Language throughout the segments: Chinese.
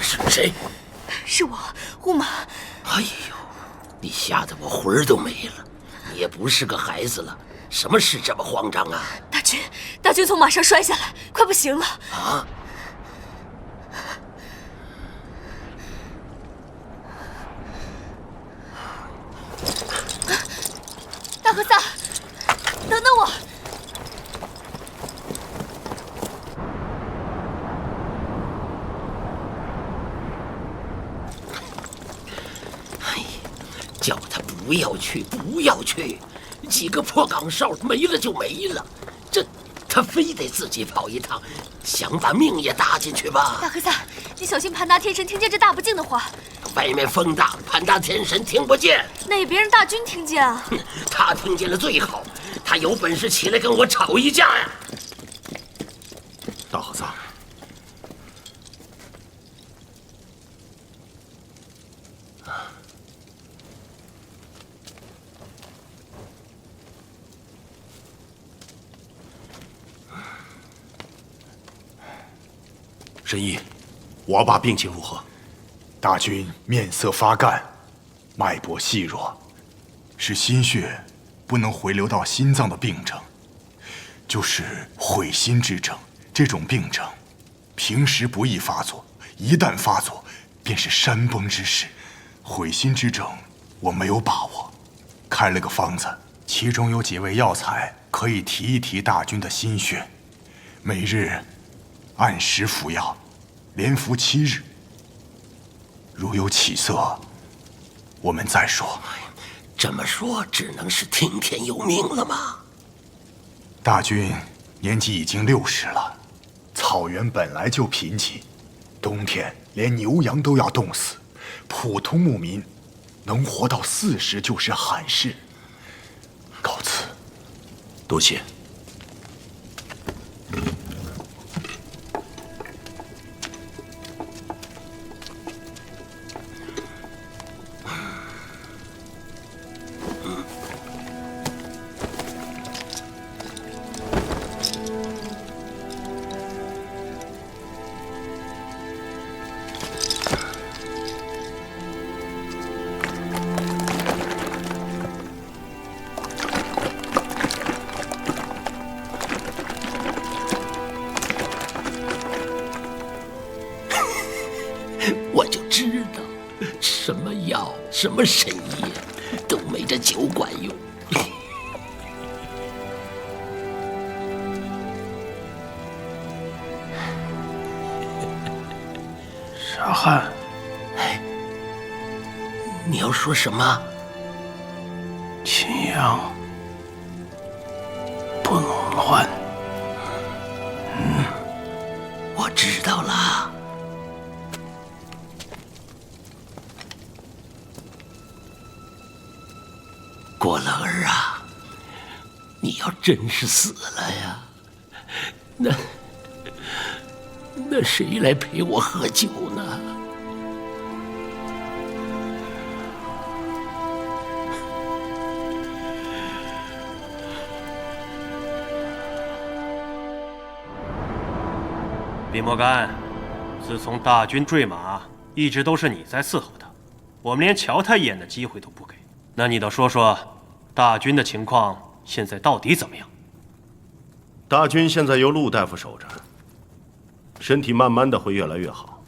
是谁？是我，乌马。哎呦，你吓得我魂儿都没了！你也不是个孩子了，什么事这么慌张啊？大军从马上摔下来，快不行了！啊！大和萨，等等我！哎，叫他不要去，不要去！几个破岗哨没了就没了，他非得自己跑一趟，想把命也搭进去吧？大和萨，你小心潘达天神听见这大不敬的话。外面风大，潘达天神听不见。那也别让大军听见啊！他听见了最好，他有本事起来跟我吵一架呀！大和尚，神医，我爸病情如何？大军面色发干，脉搏细弱，是心血不能回流到心脏的病症，就是毁心之症。这种病症平时不易发作，一旦发作便是山崩之势。毁心之症我没有把握，开了个方子，其中有几味药材可以提一提大军的心血，每日按时服药，连服7日。如有起色，我们再说。这么说，只能是听天由命了吗？大军年纪已经60了，草原本来就贫瘠，冬天连牛羊都要冻死，普通牧民能活到40就是罕事。告辞。多谢。我就知道，什么药、什么神医，都没这酒管用。沙汉，哎，你要说什么？秦阳不能乱。我知道了。郭冷儿啊，你要真是死了呀，那谁来陪我喝酒呢？李莫干，自从大军坠马，一直都是你在伺候他，我们连瞧他一眼的机会都不给。那你倒说说，大军的情况现在到底怎么样？大军现在由陆大夫守着，身体慢慢的会越来越好。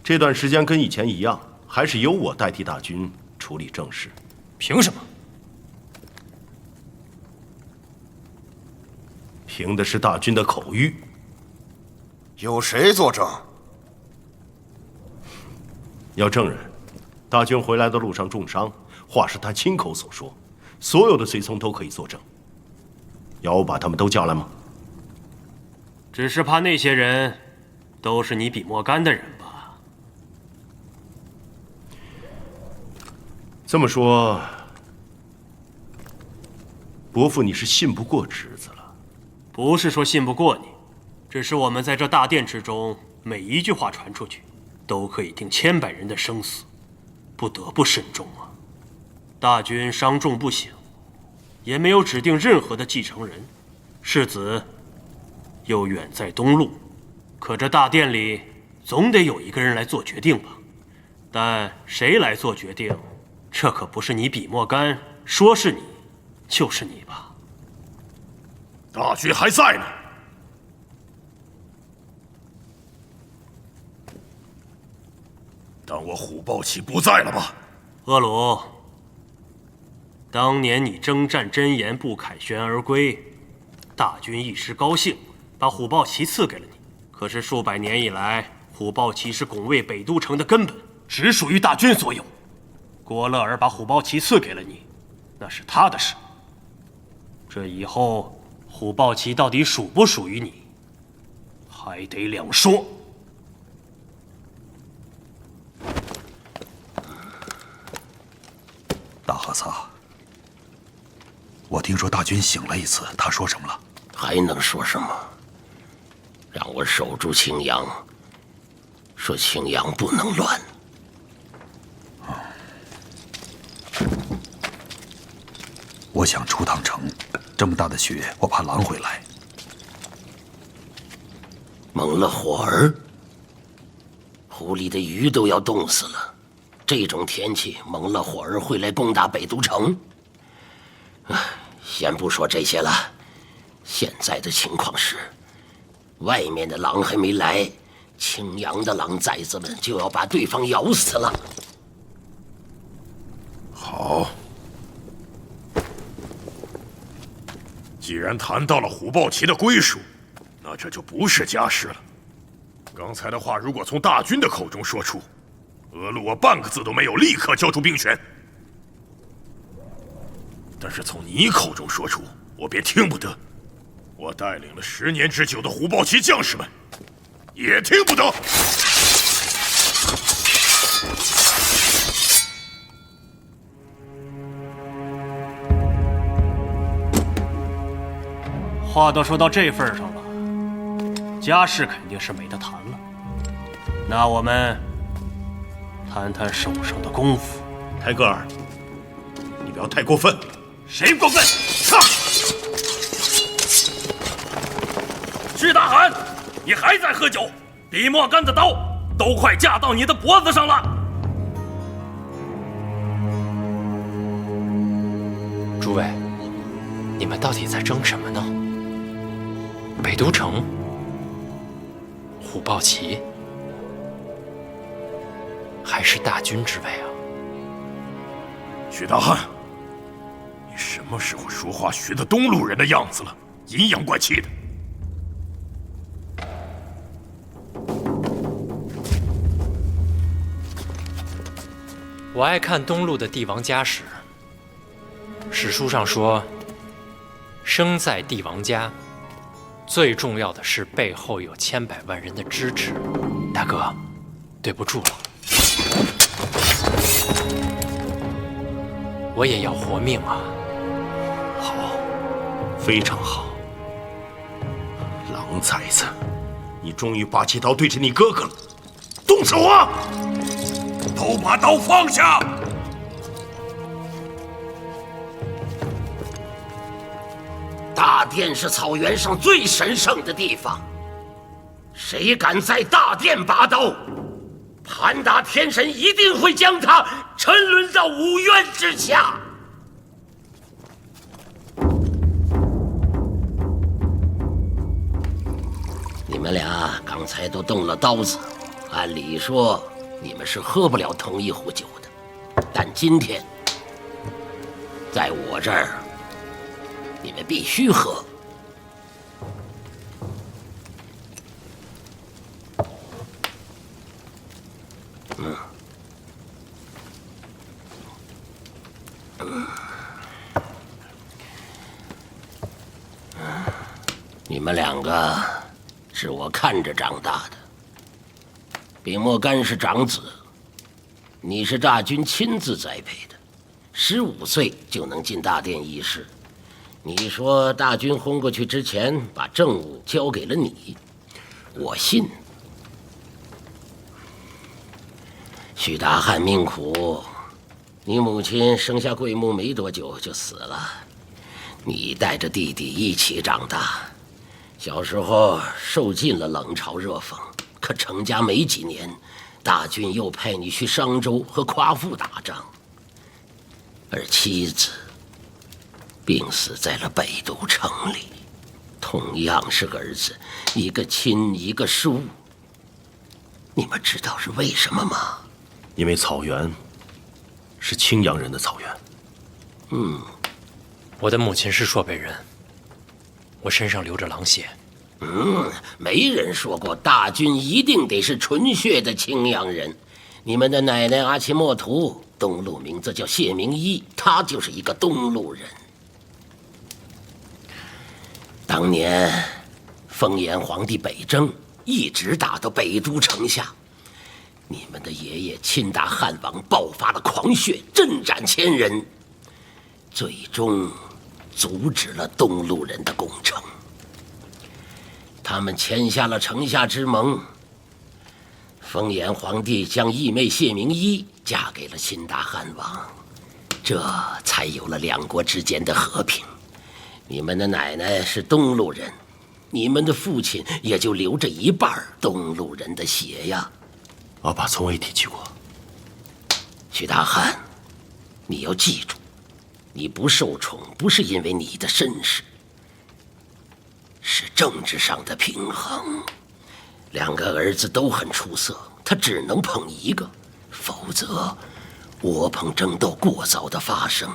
这段时间跟以前一样，还是由我代替大军处理政事。凭什么？凭的是大军的口谕。有谁作证？要证人，大军回来的路上重伤，话是他亲口所说，所有的随从都可以作证。要我把他们都叫来吗？只是怕那些人都是你比莫干的人吧？这么说，伯父你是信不过侄子了？不是说信不过你，只是我们在这大殿之中，每一句话传出去，都可以定千百人的生死，不得不慎重啊。大军伤重不醒，也没有指定任何的继承人，世子又远在东路，可这大殿里总得有一个人来做决定吧？但谁来做决定，这可不是你笔墨干说是你就是你吧？大军还在呢。当我虎豹骑不在了吧？阿鲁，当年你征战真言不凯旋而归，大军一时高兴，把虎豹旗赐给了你。可是数百年以来，虎豹旗是拱卫北都城的根本，只属于大军所有。郭勒尔把虎豹旗赐给了你，那是他的事。这以后，虎豹旗到底属不属于你，还得两说。大和萨，我听说大军醒了一次，他说什么了？还能说什么？让我守住青阳，说青阳不能乱。我想出趟城，这么大的雪，我怕狼会来。蒙了火儿，湖里的鱼都要冻死了。这种天气，蒙了火儿会来攻打北都城。先不说这些了，现在的情况是，外面的狼还没来，青阳的狼崽子们就要把对方咬死了。好，既然谈到了虎豹旗的归属，那这就不是家事了。刚才的话如果从大军的口中说出，俄路我半个字都没有立刻交出兵权。但是从你口中说出，我便听不得。我带领了10年之久的虎豹旗将士们，也听不得。话都说到这份上了，家事肯定是没得谈了。那我们谈谈手上的功夫。泰戈尔，你不要太过分。谁过分？徐大汗，你还在喝酒？笔墨干的刀都快架到你的脖子上了。诸位，你们到底在争什么呢？北都城、虎豹旗，还是大军之位啊？徐大汉，你什么时候说话学的东路人的样子了？阴阳怪气的。我爱看东路的帝王家史，史书上说，生在帝王家，最重要的是背后有千百万人的支持。大哥，对不住了，我也要活命啊！好，非常好。狼崽子，你终于拔起刀对着你哥哥了，动手啊！都把刀放下！大殿是草原上最神圣的地方，谁敢在大殿拔刀，盘达天神一定会将他沉沦到五渊之下。你们俩刚才都动了刀子，按理说你们是喝不了同一壶酒的，但今天在我这儿，你们必须喝。你们两个是我看着长大的。笔墨干是长子，你是大军亲自栽培的，15岁就能进大殿议事。你说大军轰过去之前，把政务交给了你，我信。许大汉命苦，你母亲生下桂木没多久就死了，你带着弟弟一起长大。小时候受尽了冷嘲热讽，可成家没几年，大军又派你去商州和夸父打仗，而妻子病死在了北都城里。同样是儿子，一个亲一个疏。你们知道是为什么吗？因为草原是青阳人的草原。我的母亲是朔北人，我身上流着狼血。没人说过大军一定得是纯血的青阳人。你们的奶奶阿奇莫图，东路名字叫谢明一，他就是一个东路人。当年封炎皇帝北征，一直打到北都城下，你们的爷爷亲大汉王爆发了狂血，阵斩千人，最终阻止了东路人的攻城。他们签下了城下之盟，封炎皇帝将义妹谢明一嫁给了亲大汉王，这才有了两国之间的和平。你们的奶奶是东路人，你们的父亲也就流着一半东路人的血呀。阿爸从未提起过。许大汉，你要记住，你不受宠不是因为你的身世，是政治上的平衡。两个儿子都很出色，他只能捧一个，否则窝棚争斗过早的发生，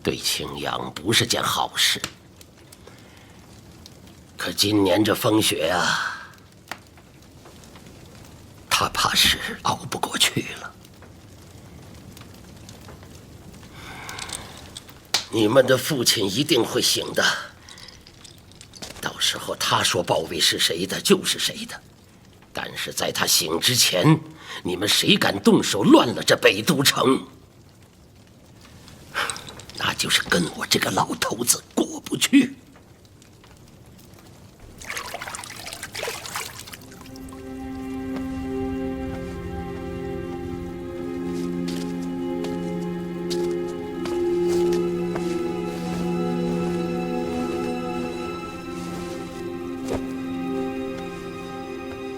对青阳不是件好事。可今年这风雪啊，他怕是熬不过去了。你们的父亲一定会醒的，到时候他说报位是谁的就是谁的。但是在他醒之前，你们谁敢动手乱了这北都城，那就是跟我这个老头子过不去。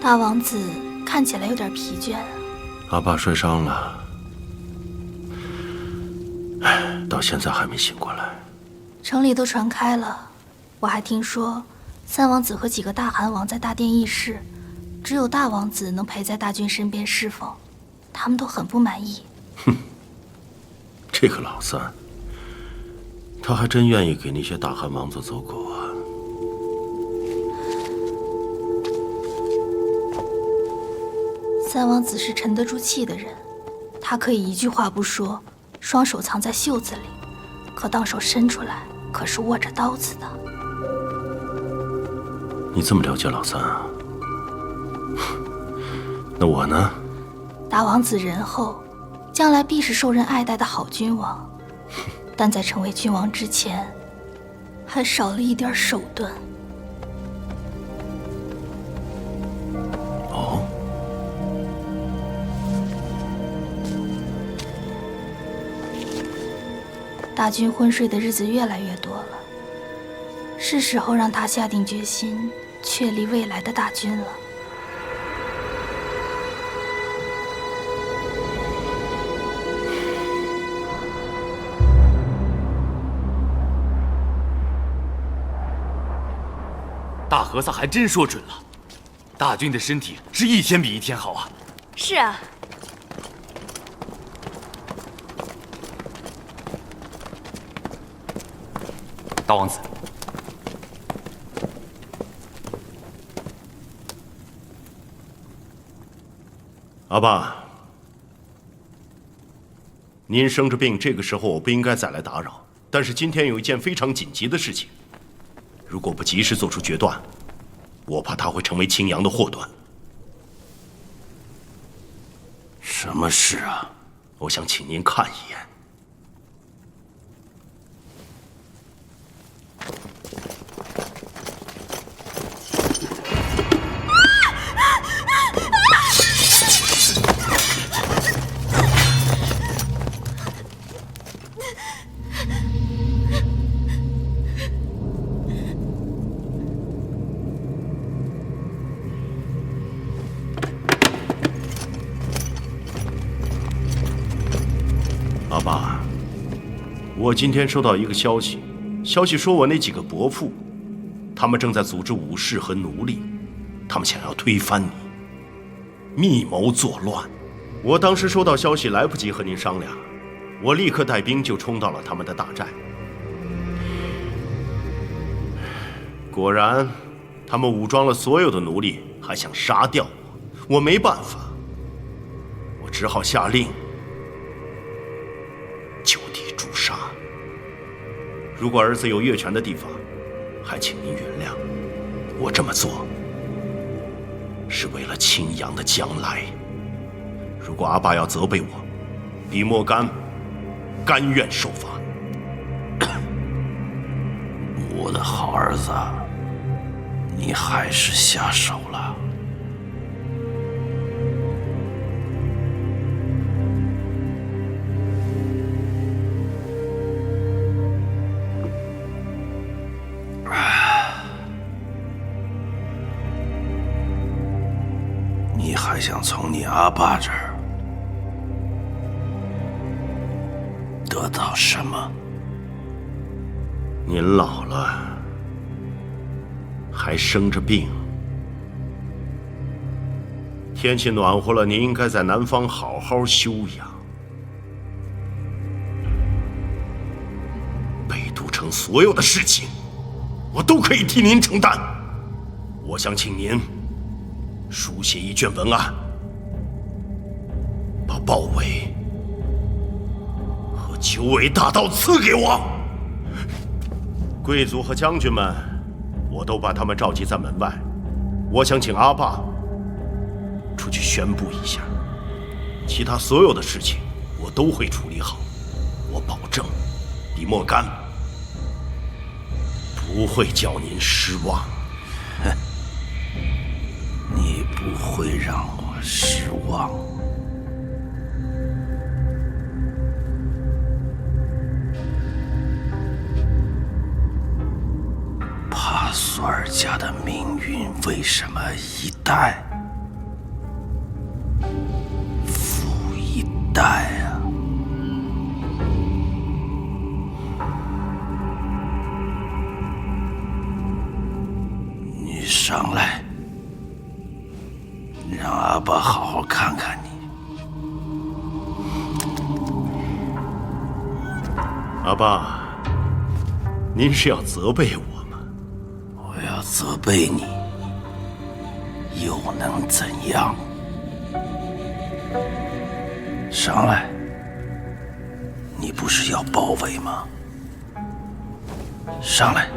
大王子看起来有点疲倦。阿爸摔伤了，到现在还没醒过来。城里都传开了，我还听说三王子和几个大汗王在大殿议事，只有大王子能陪在大军身边侍奉，他们都很不满意。哼，这个老三，他还真愿意给那些大汗王子走狗啊。三王子是沉得住气的人，他可以一句话不说，双手藏在袖子里，可当手伸出来，可是握着刀子的。你这么了解老三啊？那我呢？大王子仁厚，将来必是受人爱戴的好君王，但在成为君王之前，还少了一点手段。哦。大军昏睡的日子越来越多了，是时候让他下定决心，确立未来的大军了。大和尚还真说准了，大军的身体是一天比一天好啊！是啊。大王子，阿爸，您生着病，这个时候我不应该再来打扰。但是今天有一件非常紧急的事情，如果不及时做出决断，我怕它会成为青阳的祸端。什么事啊？我想请您看一眼。阿爸，我今天收到一个消息，消息说我那几个伯父，他们正在组织武士和奴隶，他们想要推翻你，密谋作乱。我当时收到消息，来不及和您商量，我立刻带兵就冲到了他们的大寨。果然，他们武装了所有的奴隶，还想杀掉我。我没办法，我只好下令就地诛杀。如果儿子有越权的地方，还请您原谅。我这么做是为了青阳的将来。如果阿爸要责备我，李莫干甘愿受罚。我的好儿子，你还是下手了。你还想从你阿爸这儿得到什么？您老了，还生着病，天气暖和了，您应该在南方好好休养。北都城所有的事情，我都可以替您承担。我想请您书写一卷文案，把豹尾和九尾大刀赐给我。贵族和将军们，我都把他们召集在门外。我想请阿爸出去宣布一下，其他所有的事情我都会处理好。我保证，李莫干不会叫您失望。你不会让我失望。帕索尔家的命运为什么一代复一代啊？你上来，让阿爸好好看看你。阿爸，您是要责备我？我要责备你，又能怎样？上来，你不是要包围吗？上来。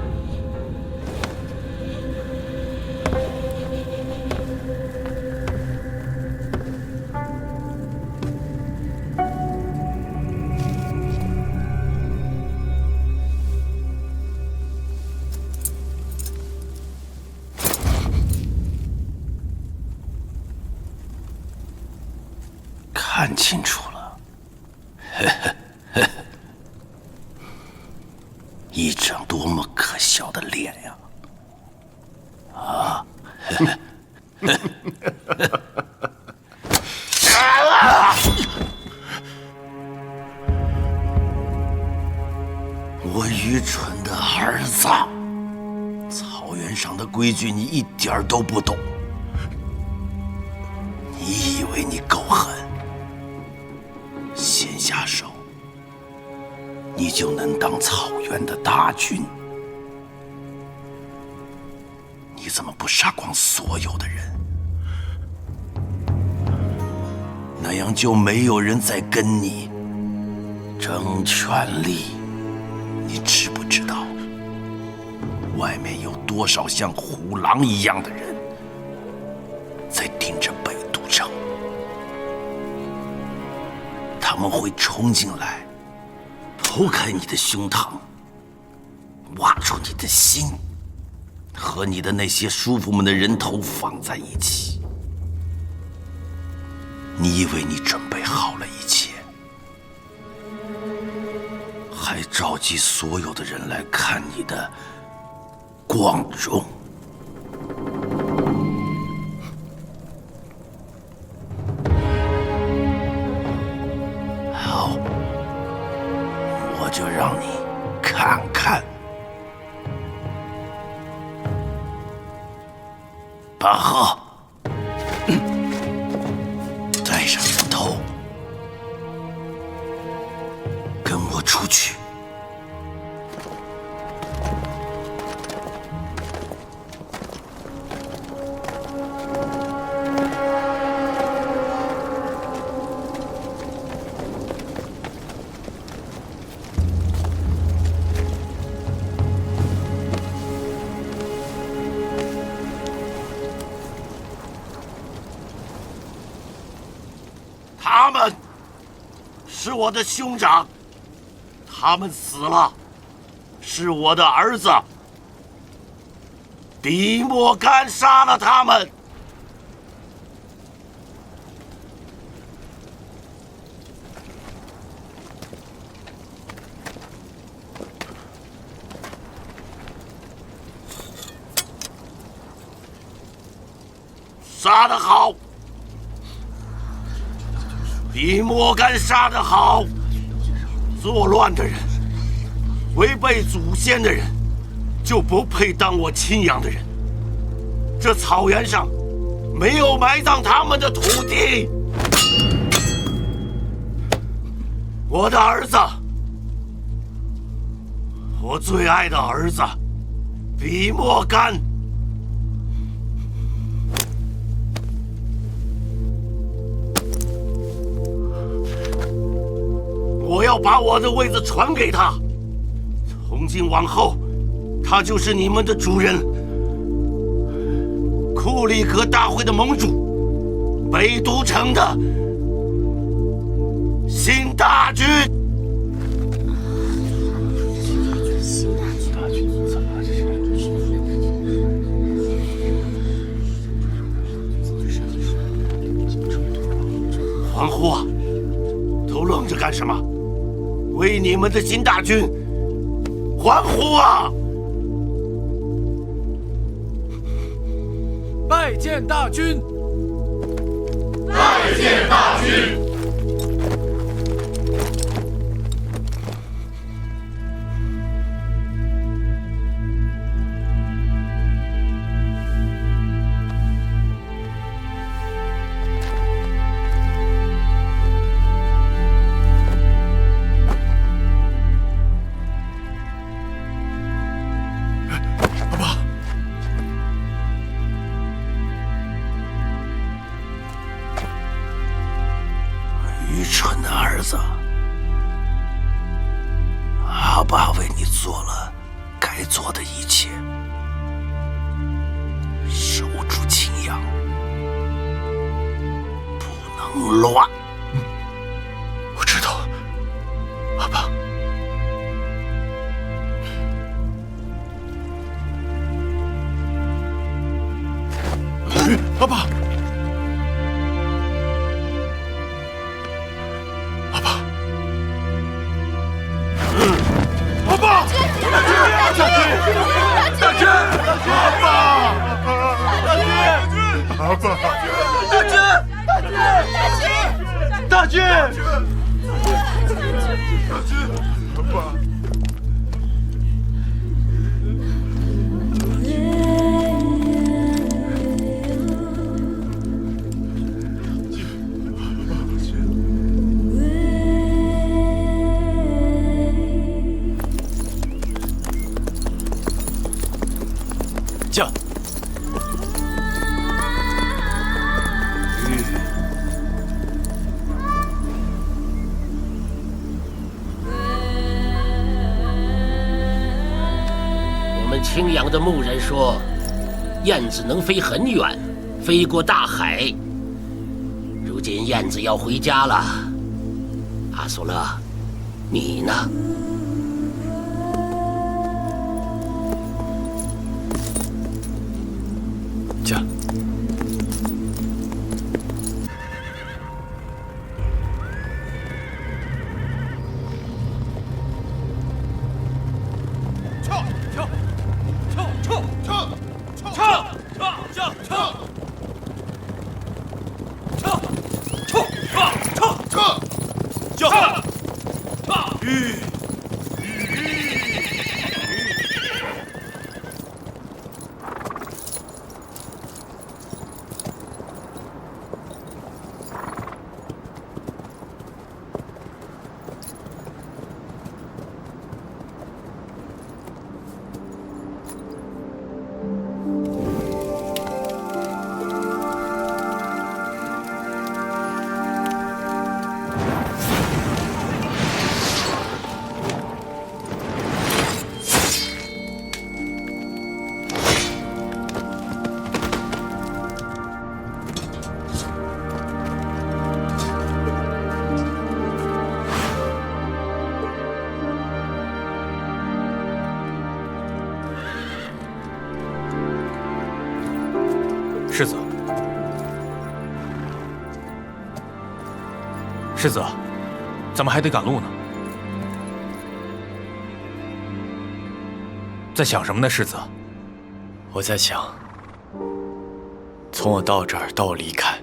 看清楚了，一张多么可笑的脸呀！啊！我愚蠢的儿子，草原上的规矩你一点都不懂，你以为你够狠？先下手，你就能当草原的大君？你怎么不杀光所有的人？那样就没有人再跟你争权力。你知不知道，外面有多少像虎狼一样的人在盯着北都城？他们会冲进来，剖开你的胸膛，挖出你的心，和你的那些叔父们的人头放在一起。你以为你准备好了一切，还召集所有的人来看你的光荣。好，让你看看。八号，带上斧头，跟我出去。他们是我的兄长，他们死了，是我的儿子。比莫干杀了他们。杀得好！比莫干杀得好！作乱的人，违背祖先的人，就不配当我亲养的人。这草原上没有埋葬他们的土地。我的儿子，我最爱的儿子，比莫干。我要把我的位子传给他，从今往后，他就是你们的主人。库里格大会的盟主，北都城的新大军。欢呼啊！都愣着干什么？为你们的新大军欢呼啊！拜见大军！拜见大军！愚蠢的儿子，阿爸为你做了该做的一切，守住青阳，不能乱。我知道，阿爸。阿爸。大军！驾！我们青阳的牧人说，燕子能飞很远，飞过大海。如今燕子要回家了，阿苏勒，你呢？驾！世子，咱们还得赶路呢。在想什么呢，世子？我在想，从我到这儿到我离开，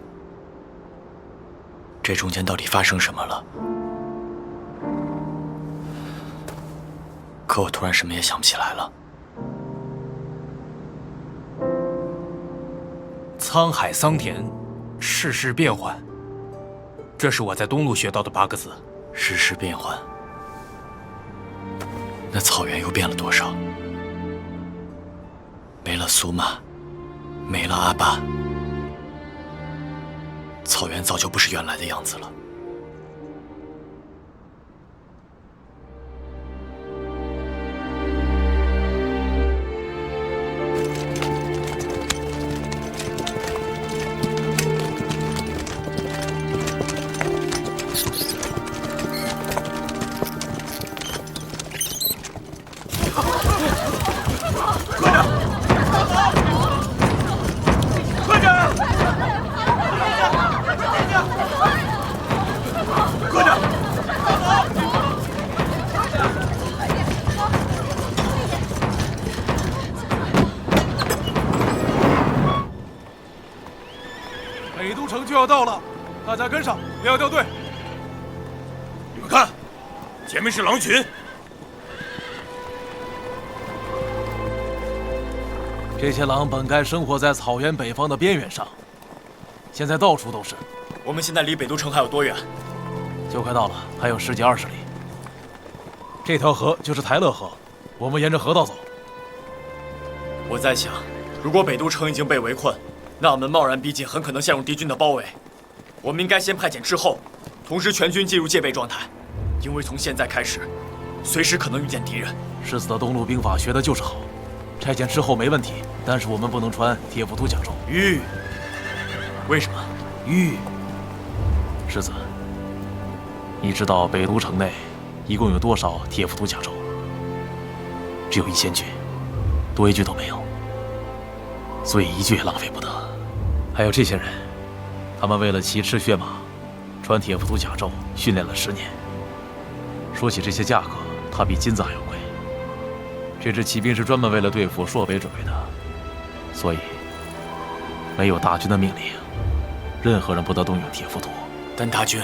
这中间到底发生什么了？可我突然什么也想不起来了。沧海桑田，世事变幻，这是我在东路学到的8个字。世事变幻，那草原又变了多少？没了苏玛，没了阿爸，草原早就不是原来的样子了。北都城就要到了，大家跟上，不要掉队。你们看，前面是狼群。这些狼本该生活在草原北方的边缘上，现在到处都是。我们现在离北都城还有多远？就快到了，还有10几20里。这条河就是台勒河，我们沿着河道走。我在想，如果北都城已经被围困，那我们贸然逼近，很可能陷入敌军的包围。我们应该先派遣斥候，同时全军进入戒备状态，因为从现在开始，随时可能遇见敌人。世子的东路兵法学的就是好，差遣斥候没问题，但是我们不能穿铁浮屠甲胄。为什么？世子，你知道北都城内一共有多少铁浮屠甲胄？只有1000具，多一具都没有，所以一具也浪费不得。还有这些人，他们为了骑赤血马，穿铁浮屠甲胄训练了10年。说起这些价格，它比金子还要贵。这支骑兵是专门为了对付朔北准备的，所以没有大军的命令，任何人不得动用铁浮屠。但大军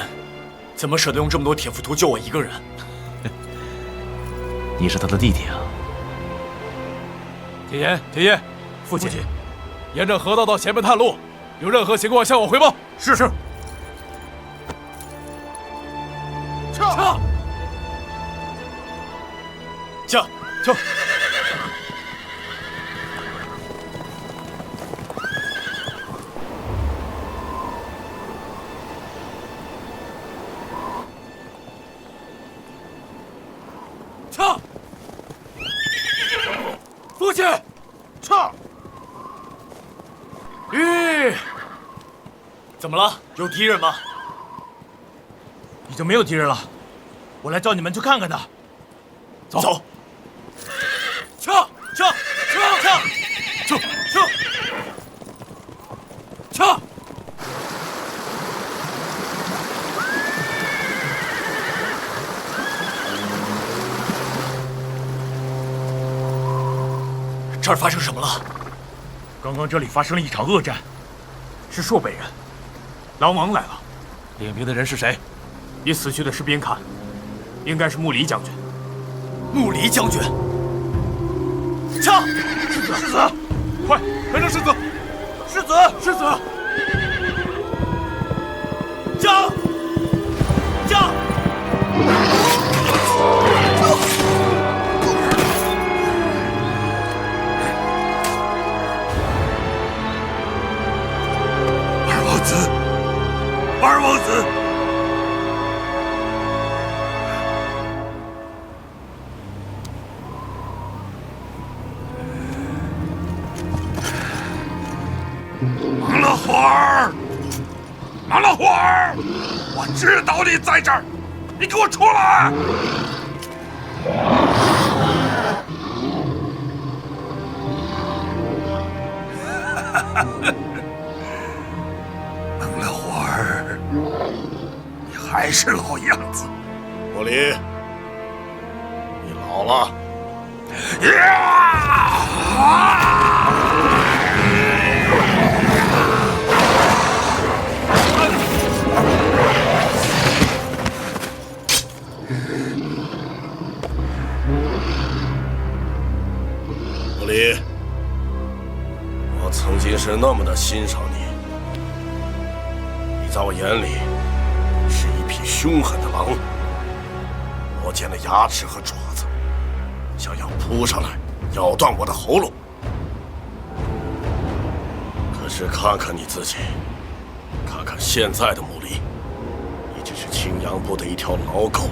怎么舍得用这么多铁浮屠救我一个人？你是他的弟弟啊！铁岩，铁岩，父亲，沿着河道到前面探路，有任何情况向我汇报。是。撤！撤！父亲，撤！怎么了？有敌人吗？已经没有敌人了，我来召你们去看看他。走！撤！这儿发生什么了？刚刚这里发生了一场恶战，是朔北人，狼王来了。领兵的人是谁？以死去的士兵看，应该是穆离将军。穆离将军，撤！世子，快跟着世子！世子！将！二王子！忙了会儿，我知道你在这儿，你给我出来！还是老样子。穆离，你老了。穆离，我曾经是那么的欣赏你，你在我眼里是一匹凶狠的狼，磨尖了牙齿和爪子，想要扑上来咬断我的喉咙。可是看看你自己，看看现在的穆离，你只是青阳部的一条老狗，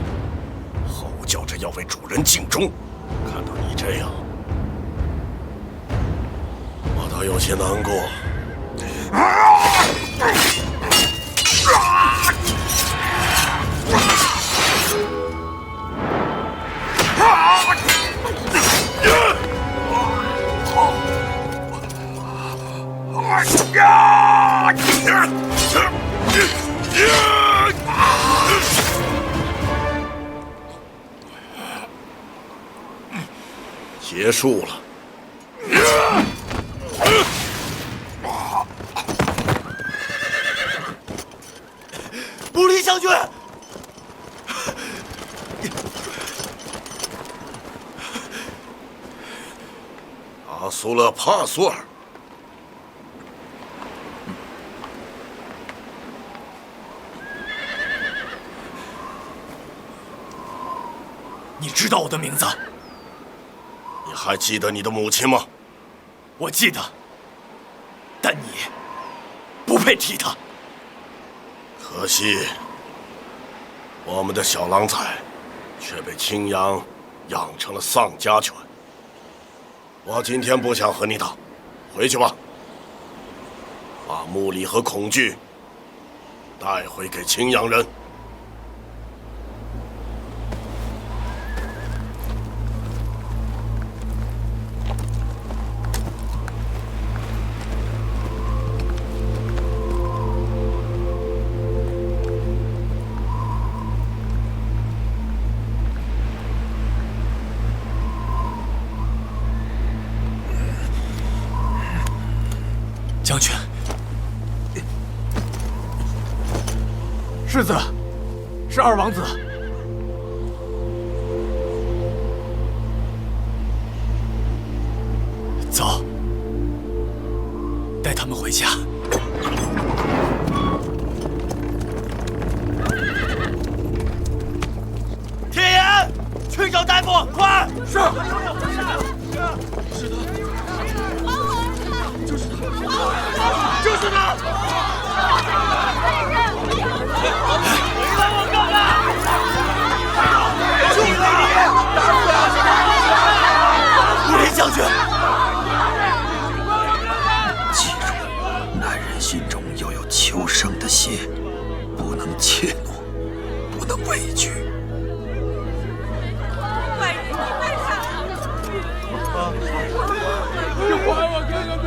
吼叫着要为主人尽忠。看到你这样，我倒有些难过。结束了。穆离将军，阿苏勒帕苏尔，你知道我的名字？你还记得你的母亲吗？我记得，但你不配提她。可惜，我们的小狼崽却被青阳养成了丧家犬。我今天不想和你打，回去吧。把穆离和恐惧带回给青阳人。将军，世子，是二王子。走，带他们回家。天颜，去找大夫，快！是。是的。就是他！回来我哥哥！就是你！穆离将军，记住，男人心中要有求生的心，不能怯懦，不能畏惧。就还我哥哥命！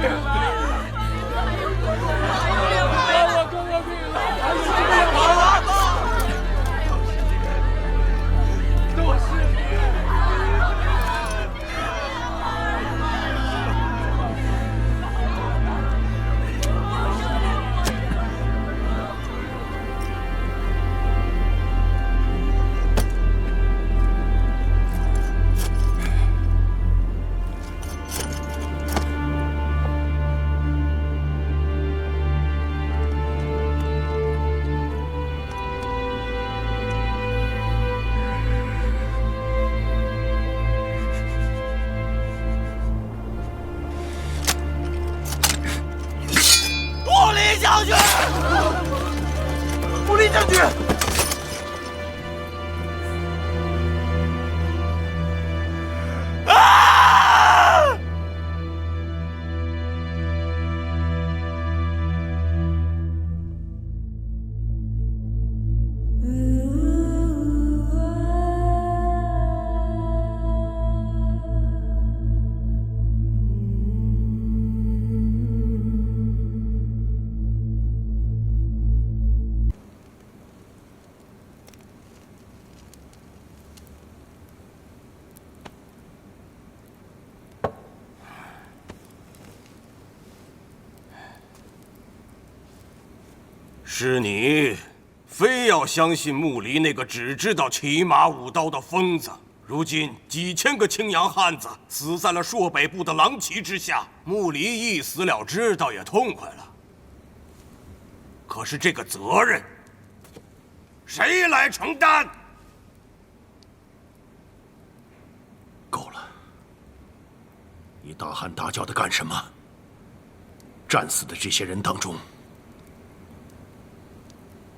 是你非要相信穆离那个只知道骑马舞刀的疯子。如今几千个青阳汉子死在了朔北部的狼骑之下，穆离一死了之，倒也痛快了。可是这个责任，谁来承担？够了！你大喊大叫的干什么？战死的这些人当中，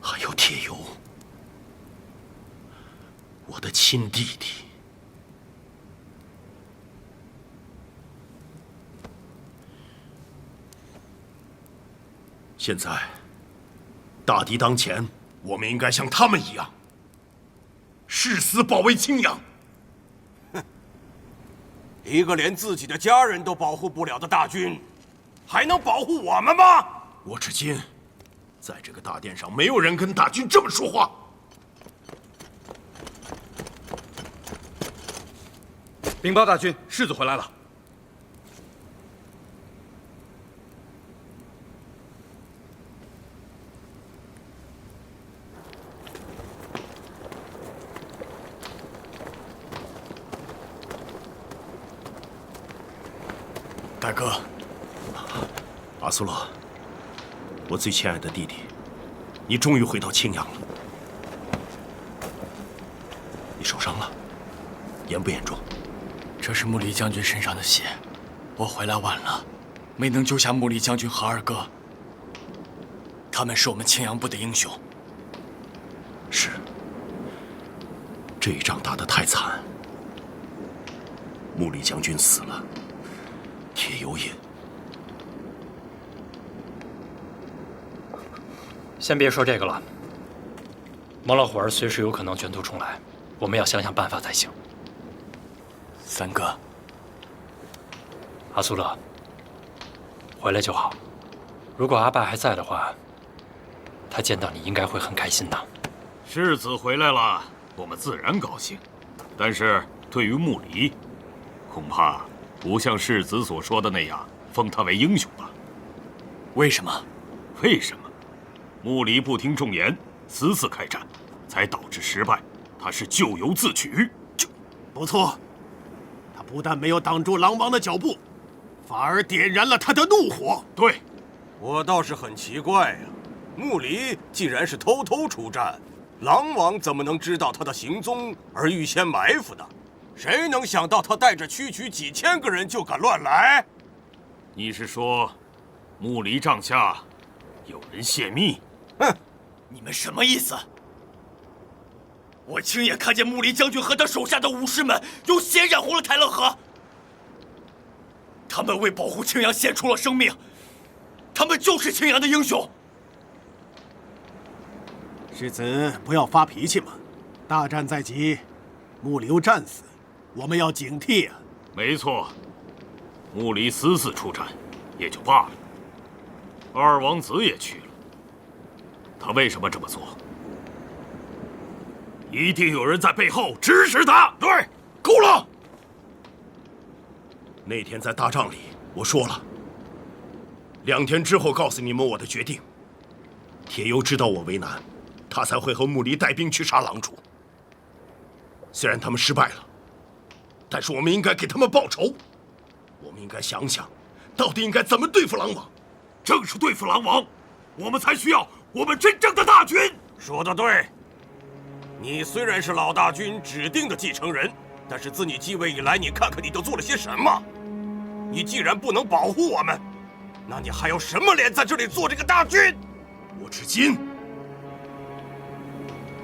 还有铁油，我的亲弟弟。现在，大敌当前，我们应该像他们一样，誓死保卫青阳。哼，一个连自己的家人都保护不了的大军，还能保护我们吗？我至今，在这个大殿上，没有人跟大军这么说话。禀报大军，世子回来了。大哥，阿苏洛，我最亲爱的弟弟，你终于回到青阳了。你受伤了，严不严重？这是穆离将军身上的血，我回来晚了，没能救下穆离将军和二哥。他们是我们青阳部的英雄。是，这一仗打得太惨，穆离将军死了，铁油也。先别说这个了，毛老虎儿随时有可能卷土重来，我们要想想办法才行。三哥，阿苏勒，回来就好。如果阿爸还在的话，他见到你应该会很开心的。世子回来了，我们自然高兴。但是对于穆离，恐怕不像世子所说的那样封他为英雄吧？为什么？为什么？穆离不听众言，私自开战，才导致失败。他是咎由自取。不错。他不但没有挡住狼王的脚步，反而点燃了他的怒火。对，我倒是很奇怪呀，穆离既然是偷偷出战，狼王怎么能知道他的行踪而预先埋伏呢？谁能想到他带着区区几千个人就敢乱来？你是说，穆离帐下有人泄密？哼，你们什么意思？我亲眼看见穆离将军和他手下的武士们用血染红了台勒河，他们为保护青阳献出了生命，他们就是青阳的英雄。世子，不要发脾气嘛！大战在即，穆离战死，我们要警惕啊！没错，穆离私自出战也就罢了，二王子也去了，他为什么这么做？一定有人在背后指使他。对，够了！那天在大帐里，我说了，2天之后告诉你们我的决定。铁油知道我为难，他才会和穆离带兵去杀狼主。虽然他们失败了，但是我们应该给他们报仇。我们应该想想，到底应该怎么对付狼王。正是对付狼王，我们才需要我们真正的大军。说得对。你虽然是老大军指定的继承人，但是自你继位以来，你看看你都做了些什么？你既然不能保护我们，那你还有什么脸在这里做这个大军？我至今，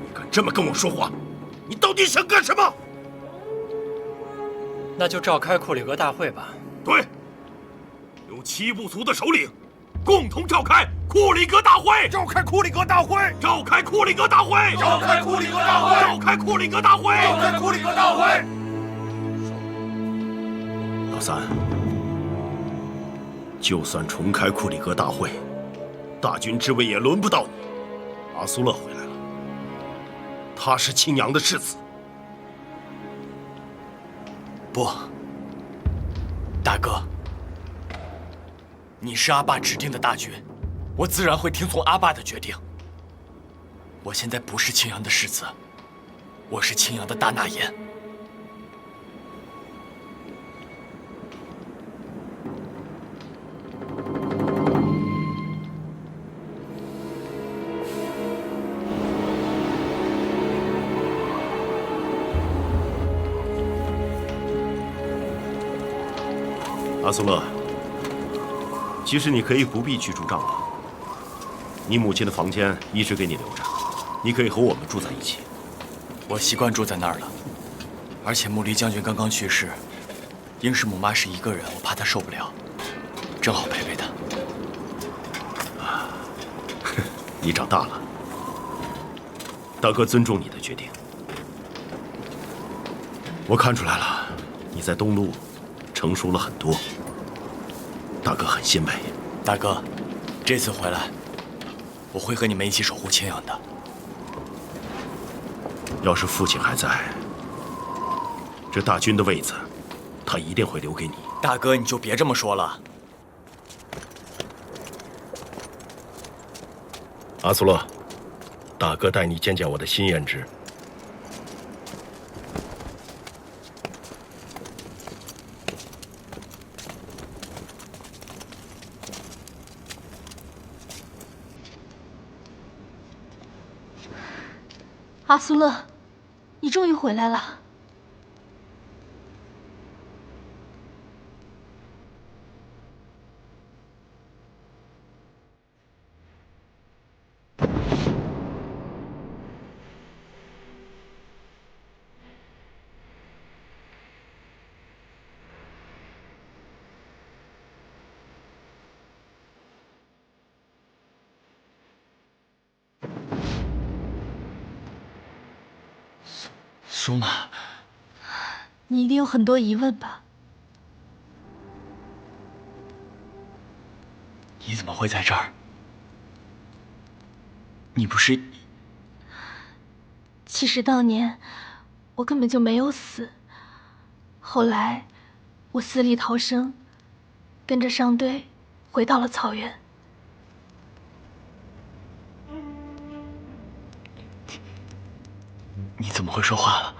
你敢这么跟我说话，你到底想干什么？那就召开库里格大会吧。对，由七部族的首领共同召开库里格大会，召开库里格大会，召开库里格大会，召开库里格大会，召开库里格大会，召开库里格大会。老三，就算重开库里格大会，大军之位也轮不到你。阿苏勒回来了，他是青阳的世子。不，大哥，你是阿爸指定的大军，我自然会听从阿爸的决定。我现在不是青阳的世子，我是青阳的大纳言。阿苏勒，其实你可以不必去住帐篷，你母亲的房间一直给你留着，你可以和我们住在一起。我习惯住在那儿了，而且穆离将军刚刚去世，英氏母妈是一个人，我怕她受不了，正好陪陪她。你长大了，大哥尊重你的决定。我看出来了，你在东路成熟了很多，大哥很欣慰。大哥，这次回来，我会和你们一起守护青阳的。要是父亲还在，这大军的位子，他一定会留给你。大哥，你就别这么说了。阿苏勒，大哥带你见见我的新胭脂。阿苏勒，你终于回来了。苏玛，你一定有很多疑问吧？你怎么会在这儿？你不是……其实当年我根本就没有死，后来我死里逃生，跟着商队回到了草原。你怎么会说话了？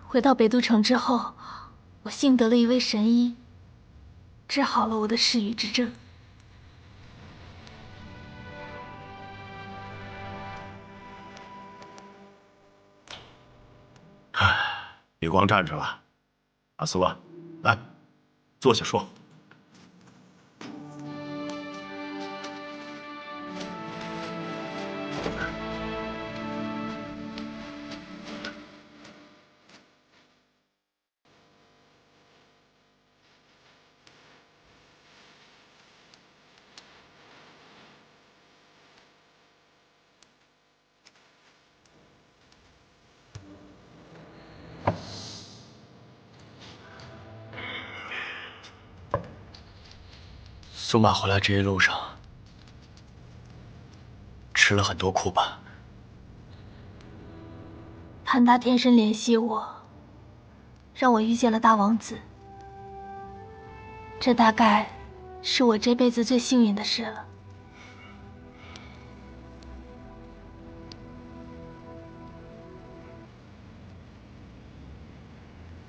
回到北都城之后，我幸得了一位神医，治好了我的失语之症。别光站着了，阿苏勒，来，坐下说。苏玛回来这一路上吃了很多苦吧？潘达天神联系我，让我遇见了大王子。这大概是我这辈子最幸运的事了。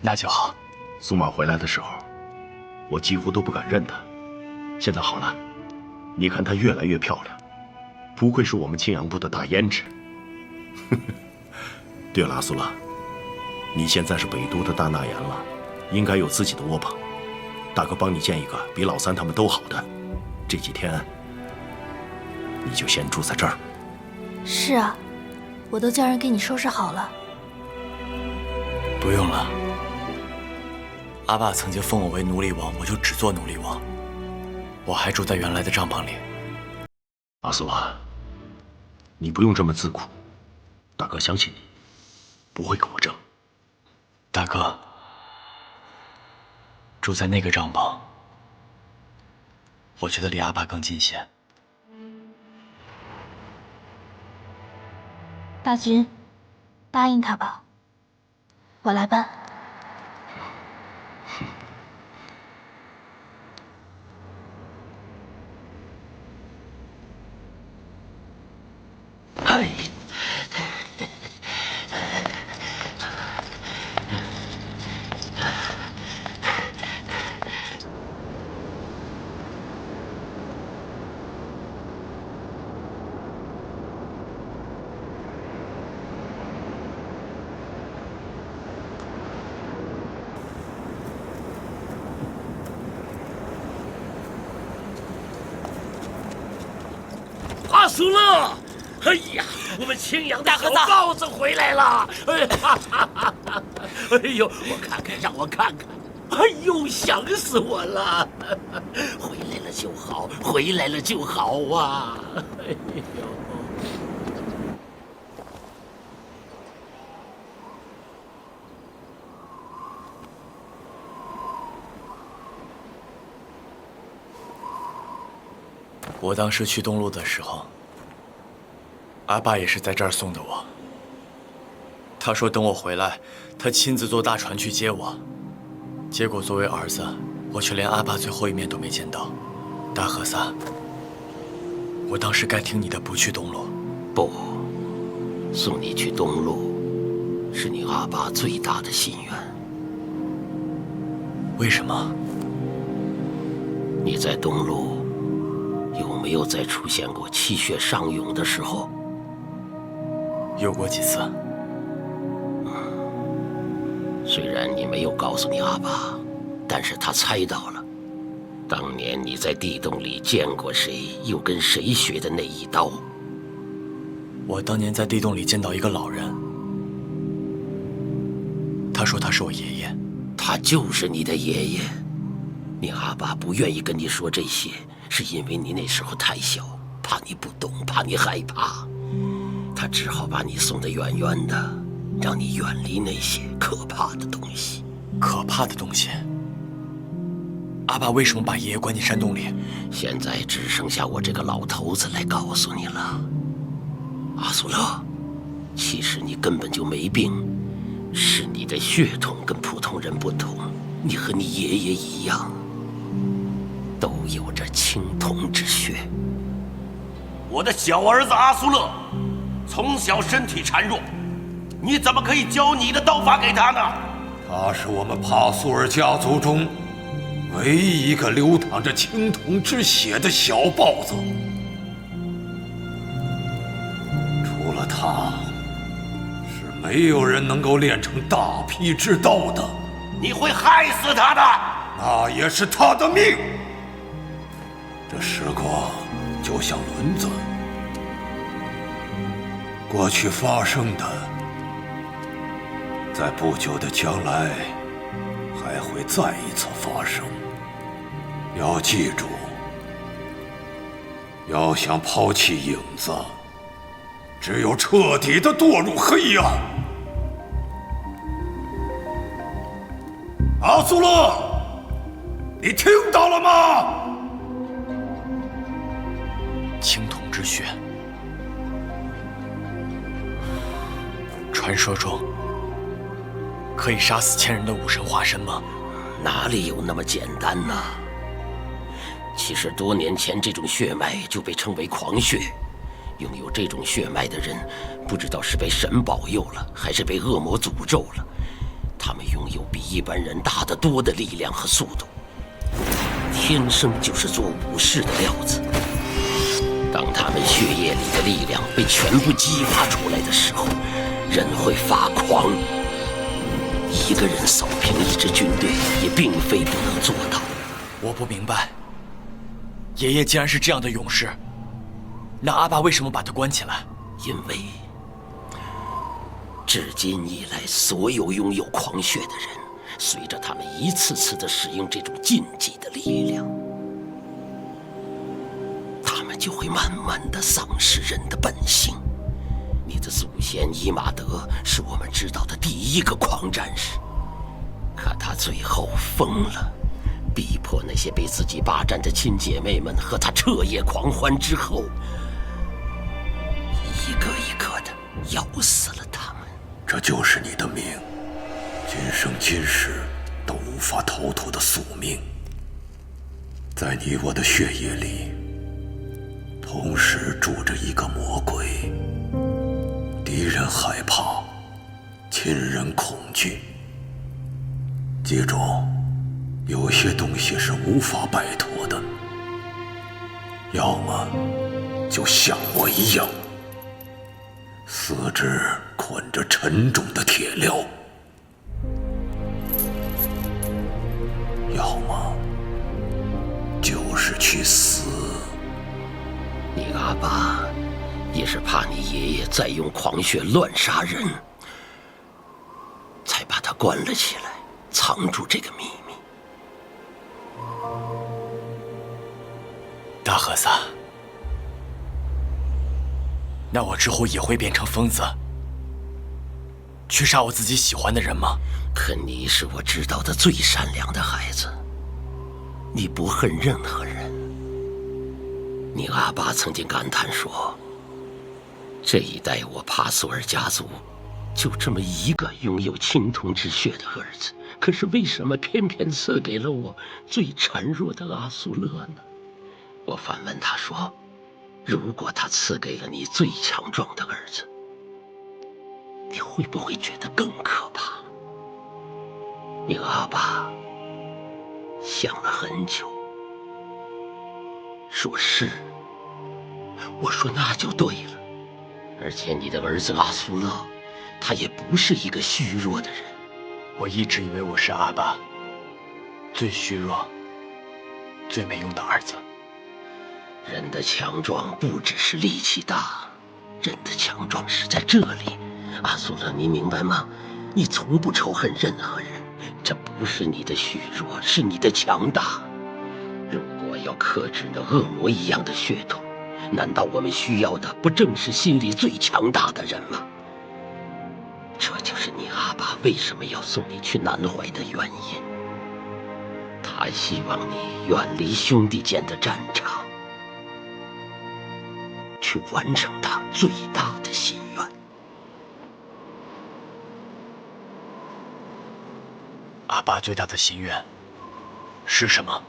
那就好。苏玛回来的时候，我几乎都不敢认她。现在好了，你看她越来越漂亮，不愧是我们青阳部的大胭脂。对了，阿苏勒，你现在是北都的大纳言了，应该有自己的窝棚。大哥帮你建一个比老三他们都好的。这几天你就先住在这儿。是啊，我都叫人给你收拾好了。不用了，阿爸曾经封我为奴隶王，我就只做奴隶王。我还住在原来的帐篷里。阿苏拉，你不用这么自苦，大哥相信你，不会跟我争。大哥，住在那个帐篷，我觉得离阿爸更近些。大军，答应他吧，我来办。哎苏勒！哎呀，我们青阳的小豹子回来了！哎呦，我看看，让我看看。哎呦，想死我了！回来了就好，回来了就好啊！哎呦。我当时去东路的时候，阿爸也是在这儿送的我。他说等我回来，他亲自坐大船去接我。结果作为儿子，我却连阿爸最后一面都没见到。大和萨，我当时该听你的，不去东路。不，送你去东路，是你阿爸最大的心愿。为什么？你在东路有没有再出现过气血上涌的时候？有过几次。虽然你没有告诉你阿爸，但是他猜到了。当年你在地洞里见过谁，又跟谁学的那一刀。我当年在地洞里见到一个老人，他说他是我爷爷。他就是你的爷爷。你阿爸不愿意跟你说这些，是因为你那时候太小，怕你不懂，怕你害怕。他只好把你送得远远的，让你远离那些可怕的东西。可怕的东西？阿爸为什么把爷爷关进山洞里？现在只剩下我这个老头子来告诉你了。阿苏勒，其实你根本就没病，是你的血统跟普通人不同。你和你爷爷一样，都有着青铜之血。我的小儿子阿苏勒，从小身体孱弱，你怎么可以教你的刀法给他呢？他是我们帕苏尔家族中唯一一个流淌着青铜之血的小豹子。除了他，是没有人能够练成大劈之刀的。你会害死他的，那也是他的命。这时光就像轮子，过去发生的，在不久的将来还会再一次发生。要记住，要想抛弃影子，只有彻底的堕入黑暗。阿苏勒，你听到了吗？青铜之血，传说中可以杀死1000人的武神化身吗？哪里有那么简单呢？其实多年前，这种血脉就被称为狂血。拥有这种血脉的人，不知道是被神保佑了，还是被恶魔诅咒了。他们拥有比一般人大得多的力量和速度，天生就是做武士的料子。当他们血液里的力量被全部激发出来的时候，人会发狂。一个人扫平一支军队，也并非不能做到。我不明白，爷爷既然是这样的勇士，那阿爸为什么把他关起来？因为至今以来，所有拥有狂血的人，随着他们一次次的使用这种禁忌的力量，他们就会慢慢的丧失人的本性。你的祖先伊玛德是我们知道的第一个狂战士，可他最后疯了，逼迫那些被自己霸占的亲姐妹们和他彻夜狂欢之后，一个一个的咬死了他们。这就是你的命，今生今世都无法逃脱的宿命。在你我的血液里，同时住着一个魔鬼。敌人害怕，亲人恐惧。记住，有些东西是无法摆脱的，要么就像我一样，四肢捆着沉重的铁镣，要么就是去死。你阿爸再用狂血乱杀人，才把他关了起来，藏住这个秘密。大和尚，那我之后也会变成疯子，去杀我自己喜欢的人吗？可你是我知道的最善良的孩子，你不恨任何人。你阿爸曾经感叹说，这一代我帕苏尔家族就这么一个拥有青铜之血的儿子，可是为什么偏偏赐给了我最孱弱的阿苏勒呢？我反问他说，如果他赐给了你最强壮的儿子，你会不会觉得更可怕？你阿爸想了很久，说是。我说那就对了，而且你的儿子阿苏勒，他也不是一个虚弱的人。我一直以为我是阿爸最虚弱、最没用的儿子。人的强壮不只是力气大，人的强壮是在这里。阿苏勒，你明白吗？你从不仇恨任何人，这不是你的虚弱，是你的强大。如果要克制那恶魔一样的血统，难道我们需要的不正是心里最强大的人吗？这就是你阿爸为什么要送你去南怀的原因。他希望你远离兄弟间的战场，去完成他最大的心愿。阿爸最大的心愿是什么？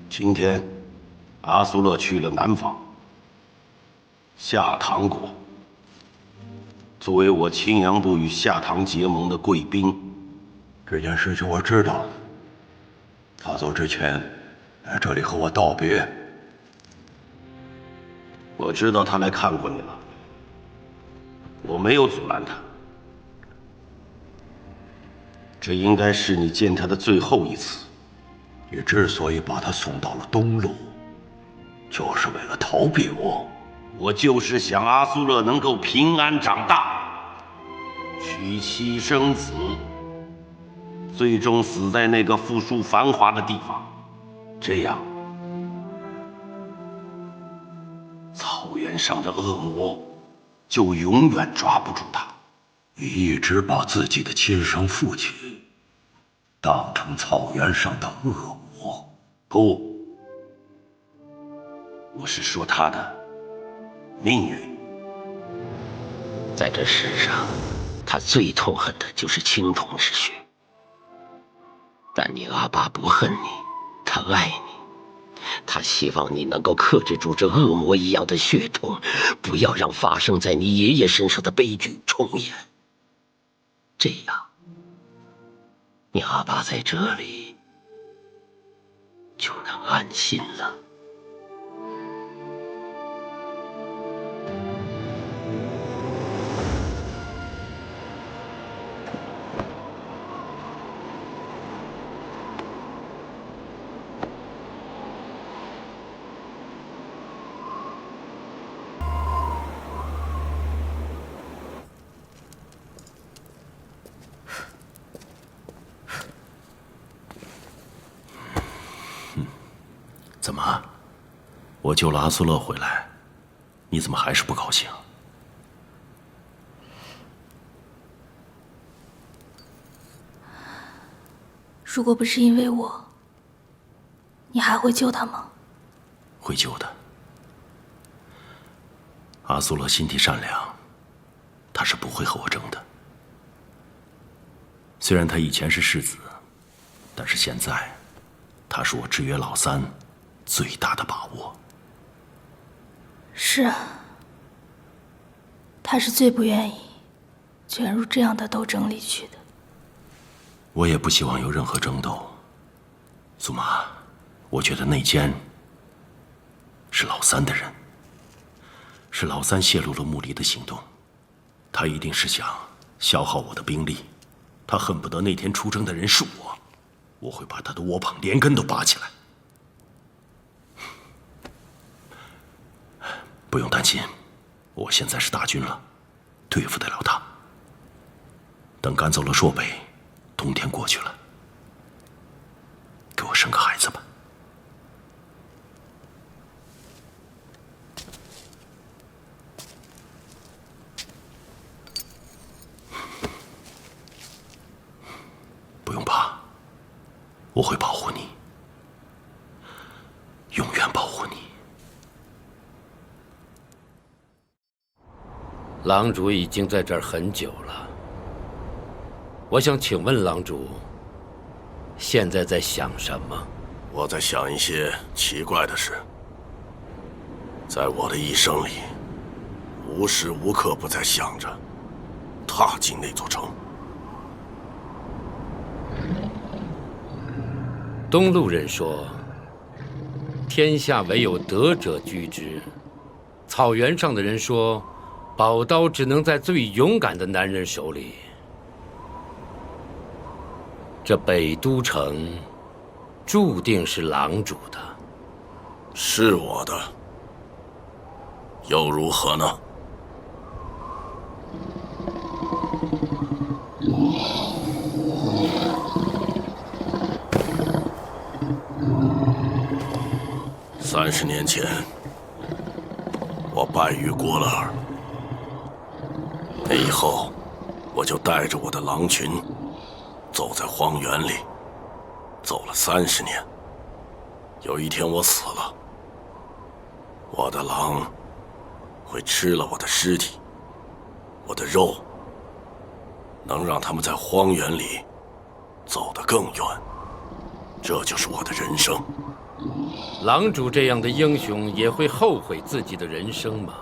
今天，阿苏勒去了南方，夏唐国。作为我青阳部与夏唐结盟的贵宾，这件事情我知道。他走之前来这里和我道别。我知道他来看过你了，我没有阻拦他。这应该是你见他的最后一次。你之所以把他送到了东路，就是为了逃避我。我就是想阿苏勒能够平安长大，娶妻生子，最终死在那个富庶繁华的地方，这样草原上的恶魔就永远抓不住他。你一直把自己的亲生父亲当成草原上的恶魔。不，我是说他的命运。在这世上，他最痛恨的就是青铜之血。但你阿爸不恨你，他爱你，他希望你能够克制住这恶魔一样的血统，不要让发生在你爷爷身上的悲剧重演。这样，你阿爸在这里就能安心了。怎么，我救了阿苏勒回来，你怎么还是不高兴？如果不是因为我，你还会救他吗？会救的。阿苏勒心地善良，他是不会和我争的。虽然他以前是世子，但是现在，他是我制约老三最大的把握。是啊，他是最不愿意卷入这样的斗争里去的。我也不希望有任何争斗。苏妈，我觉得内奸是老三的人，是老三泄露了穆离的行动，他一定是想消耗我的兵力，他恨不得那天出征的人是我，我会把他的窝棚连根都拔起来。不用担心，我现在是大军了，对付得了他。等赶走了朔北，冬天过去了，给我生个孩子吧。不用怕，我会保护你，永远保护你。狼主已经在这儿很久了，我想请问狼主，现在在想什么？我在想一些奇怪的事。在我的一生里，无时无刻不在想着踏进那座城。东路人说，天下唯有德者居之。草原上的人说，宝刀只能在最勇敢的男人手里。这北都城注定是狼主的。是我的，又如何呢？30年前，我败于郭勒尔。那以后，我就带着我的狼群，走在荒原里，走了30年。有一天我死了，我的狼会吃了我的尸体，我的肉能让他们在荒原里走得更远。这就是我的人生。狼主这样的英雄也会后悔自己的人生吗？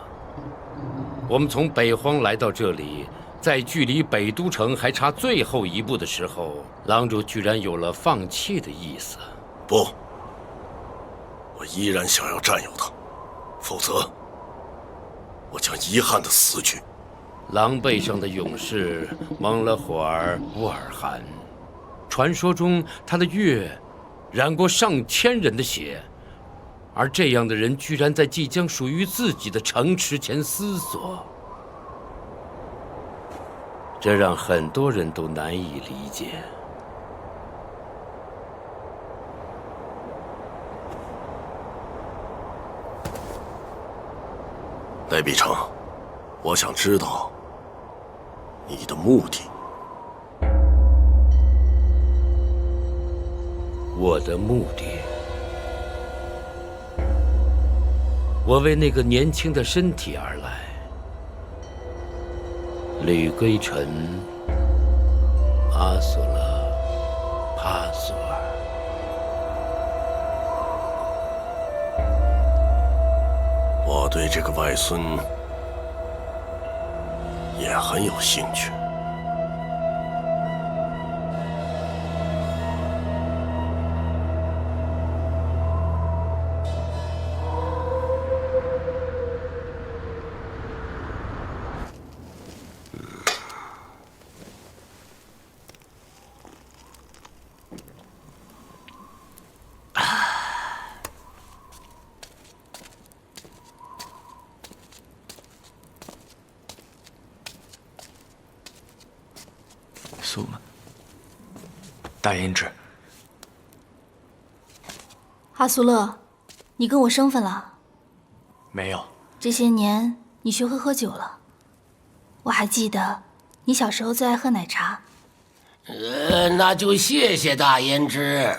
我们从北荒来到这里，在距离北都城还差最后一步的时候，狼主居然有了放弃的意思。不，我依然想要占有它，否则我将遗憾地死去。狼背上的勇士蒙了火儿乌尔汗，传说中他的月染过上千人的血，而这样的人居然在即将属于自己的城池前思索，这让很多人都难以理解。雷比城，我想知道你的目的。我的目的，我为那个年轻的身体而来。吕归尘、阿索勒、帕索尔，我对这个外孙也很有兴趣。苏吗？大胭脂，阿苏勒，你跟我生分了？没有。这些年你学会喝酒了。我还记得你小时候最爱喝奶茶。那就谢谢大胭脂。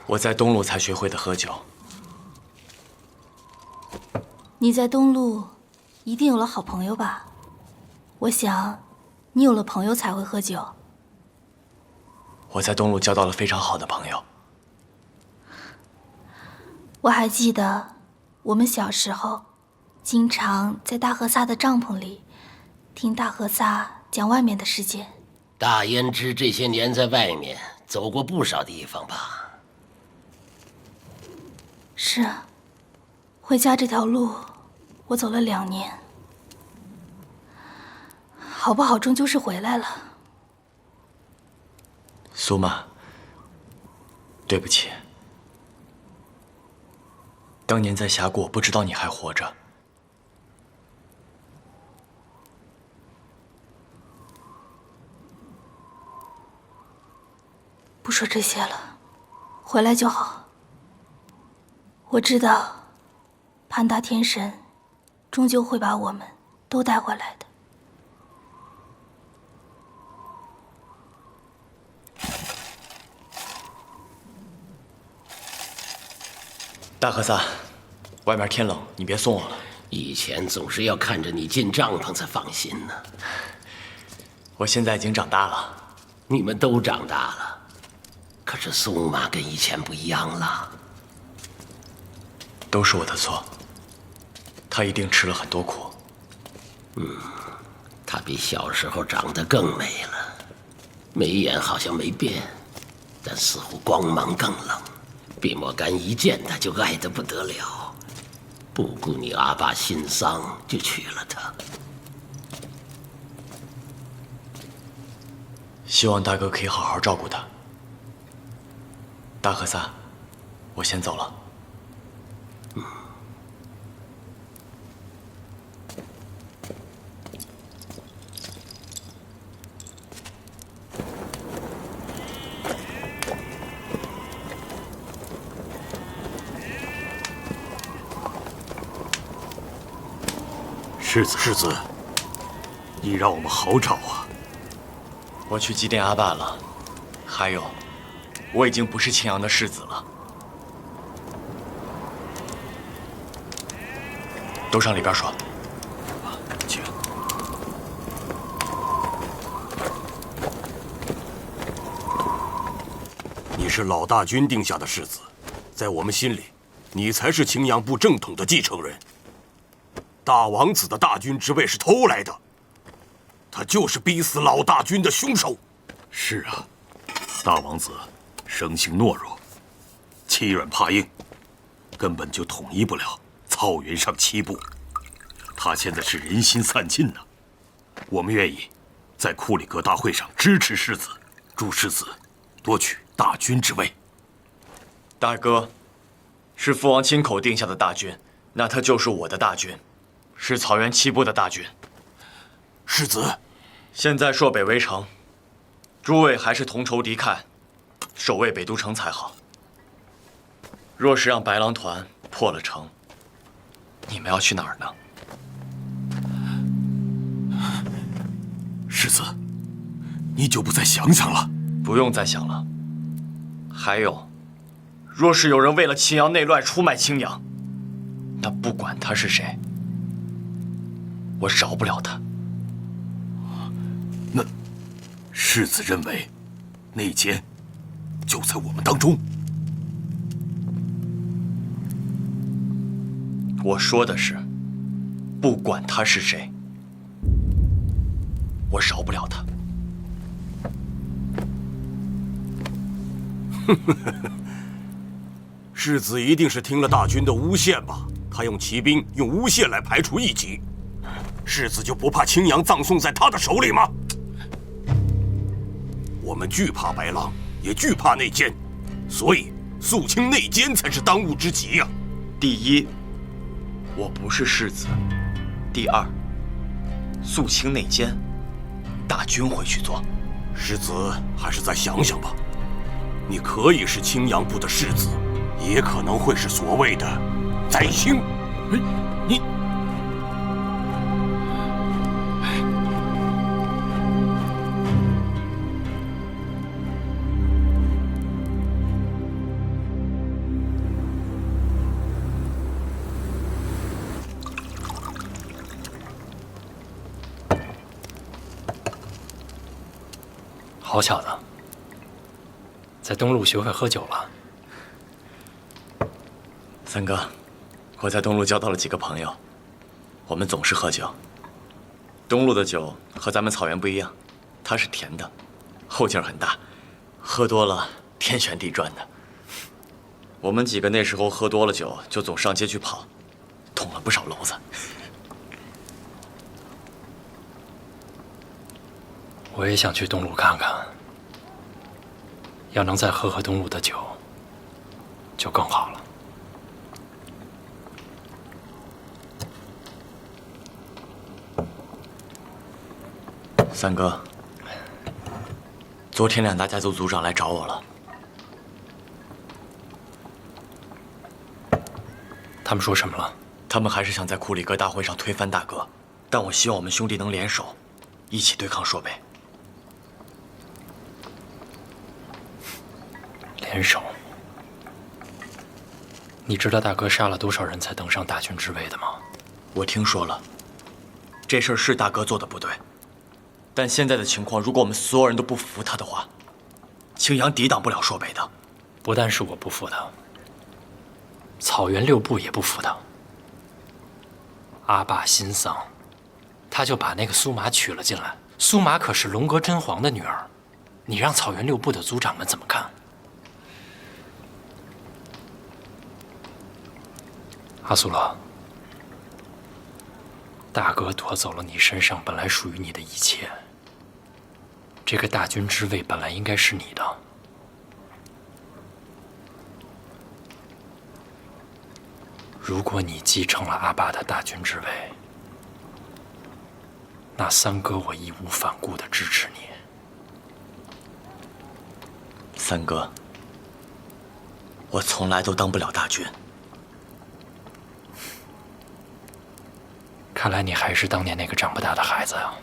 我在东路才学会的喝酒。你在东路一定有了好朋友吧？我想，你有了朋友才会喝酒。我在东路交到了非常好的朋友。我还记得，我们小时候，经常在大和萨的帐篷里，听大和萨讲外面的世界。大胭脂这些年在外面走过不少地方吧？是啊，回家这条路，我走了2年。好不好，终究是回来了。苏妈，对不起。当年在峡谷，我不知道你还活着。不说这些了，回来就好。我知道，潘大天神终究会把我们都带回来的。大和尚，外面天冷，你别送我了。以前总是要看着你进帐篷才放心呢。我现在已经长大了。你们都长大了，可是松妈跟以前不一样了。都是我的错。她一定吃了很多苦。她比小时候长得更美了，眉眼好像没变，但似乎光芒更冷。比莫干一见她就爱得不得了，不顾你阿爸心丧就娶了她。希望大哥可以好好照顾她。大和尚，我先走了。世子，你让我们好找啊！我去祭奠阿爸了，还有，我已经不是青阳的世子了。都上里边说。请。你是老大军定下的世子，在我们心里，你才是青阳部正统的继承人。大王子的大军之位是偷来的，他就是逼死老大军的凶手。是啊，大王子生性懦弱，欺软怕硬，根本就统一不了草原上7部。他现在是人心散尽呢。我们愿意在库里格大会上支持世子，助世子夺取大军之位。大哥，是父王亲口定下的大军，那他就是我的大军。是草原7部的大军。世子，现在朔北围城，诸位还是同仇敌忾，守卫北都城才好。若是让白狼团破了城，你们要去哪儿呢？世子，你就不再想想了？不用再想了。还有，若是有人为了青阳内乱出卖青阳，那不管他是谁，我饶不了他。那世子认为内奸就在我们当中？我说的是，不管他是谁，我饶不了他。世子一定是听了大军的诬陷吧？他用骑兵用诬陷来排除异己。世子就不怕青阳葬送在他的手里吗？我们惧怕白狼，也惧怕内奸，所以肃清内奸才是当务之急呀。第一，我不是世子；第二，肃清内奸，大军会去做。世子还是再想想吧。你可以是青阳部的世子，也可能会是所谓的宰星。你。好小子，在东路学会喝酒了。三哥，我在东路交到了几个朋友，我们总是喝酒。东路的酒和咱们草原不一样，它是甜的，后劲儿很大，喝多了天旋地转的。我们几个那时候喝多了酒，就总上街去跑，捅了不少娄子。我也想去东路看看，要能再喝东路的酒，就更好了。三哥，昨天2大家族族长来找我了。他们说什么了？他们还是想在库里格大会上推翻大哥，但我希望我们兄弟能联手，一起对抗朔北。联手？你知道大哥杀了多少人才登上大军之位的吗？我听说了，这事儿是大哥做的不对，但现在的情况，如果我们所有人都不服他的话，青阳抵挡不了朔北的。不但是我不服他，草原6部也不服他。阿爸心丧，他就把那个苏玛娶了进来。苏玛可是龙阁真皇的女儿，你让草原6部的族长们怎么看？阿苏勒，大哥夺走了你身上本来属于你的一切，这个大军之位本来应该是你的。如果你继承了阿爸的大军之位，那三哥我义无反顾地支持你。三哥，我从来都当不了大军。看来你还是当年那个长不大的孩子啊。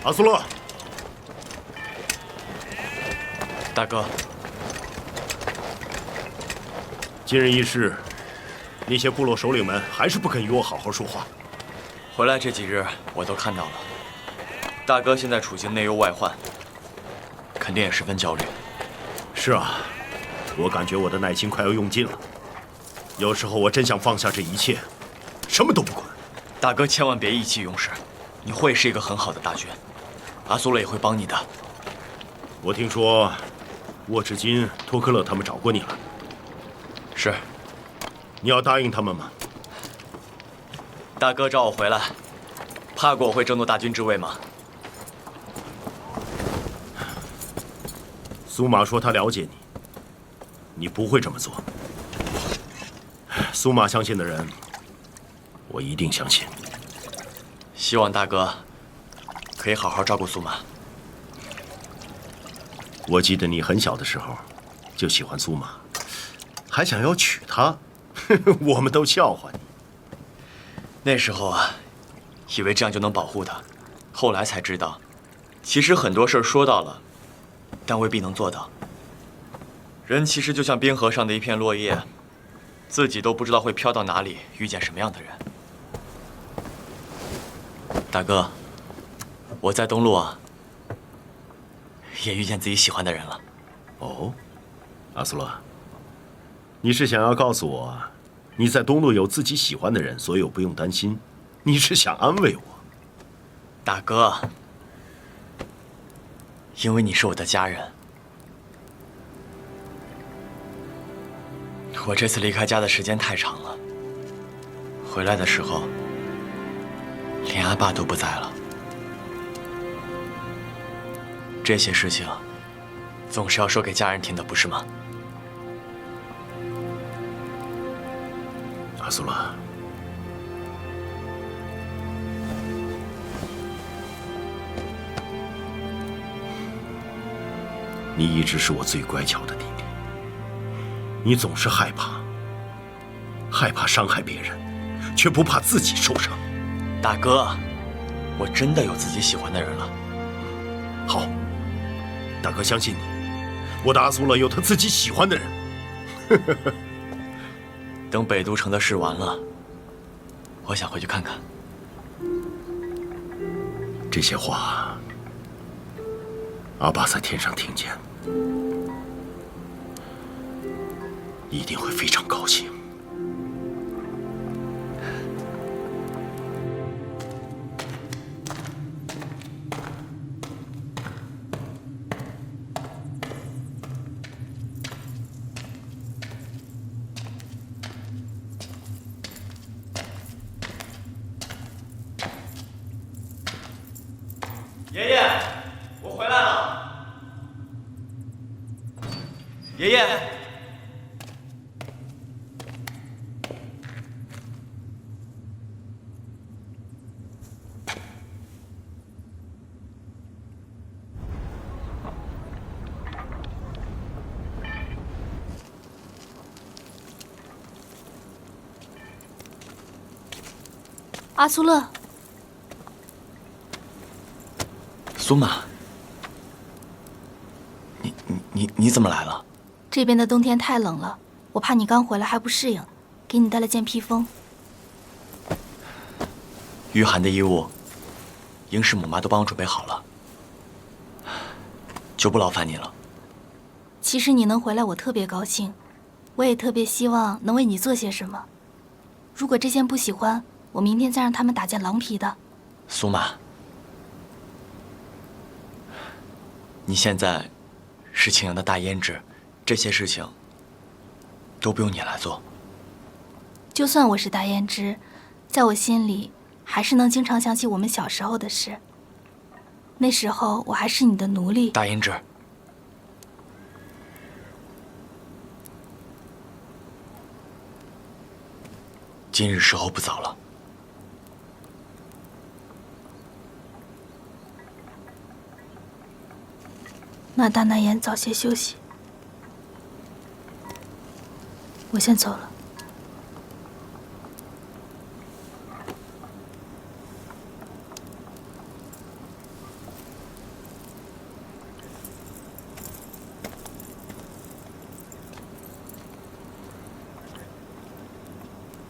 阿苏勒，大哥，今日一事，那些部落首领们还是不肯与我好好说话。回来这几日我都看到了，大哥现在处境内忧外患，肯定也十分焦虑。是啊，我感觉我的耐心快要用尽了，有时候我真想放下这一切，什么都不管。大哥千万别意气用事，你会是一个很好的大军，阿苏勒也会帮你的。我听说，沃赤金、托克勒他们找过你了。是。你要答应他们吗？大哥找我回来，怕过我会争夺大军之位吗？苏玛说他了解你，你不会这么做。苏玛相信的人，我一定相信。希望大哥可以好好照顾苏玛。我记得你很小的时候就喜欢苏玛，还想要娶她。我们都笑话你。那时候啊，以为这样就能保护她，后来才知道，其实很多事儿说到了，但未必能做到。人其实就像冰河上的一片落叶，自己都不知道会飘到哪里，遇见什么样的人。大哥，我在东路啊，也遇见自己喜欢的人了。哦，阿苏勒，你是想要告诉我，你在东路有自己喜欢的人，所以我不用担心？你是想安慰我？大哥，因为你是我的家人。我这次离开家的时间太长了，回来的时候，连阿爸都不在了。这些事情，总是要说给家人听的，不是吗？阿苏勒，你一直是我最乖巧的弟弟，你总是害怕伤害别人，却不怕自己受伤。大哥，我真的有自己喜欢的人了。好，大哥相信你，我的阿苏勒有他自己喜欢的人。等北都城的事完了，我想回去看看。这些话，阿爸在天上听见，一定会非常高兴。爷爷。阿苏勒，苏玛，你怎么来了？这边的冬天太冷了，我怕你刚回来还不适应，给你带了件披风。御寒的衣物，英氏母妈都帮我准备好了，就不劳烦你了。其实你能回来，我特别高兴，我也特别希望能为你做些什么。如果这件不喜欢，我明天再让他们打件狼皮的。苏玛，你现在是青阳的大胭脂，这些事情都不用你来做。就算我是大胭脂，在我心里还是能经常想起我们小时候的事。那时候我还是你的奴隶。大胭脂，今日时候不早了。那大难言早些休息，我先走了。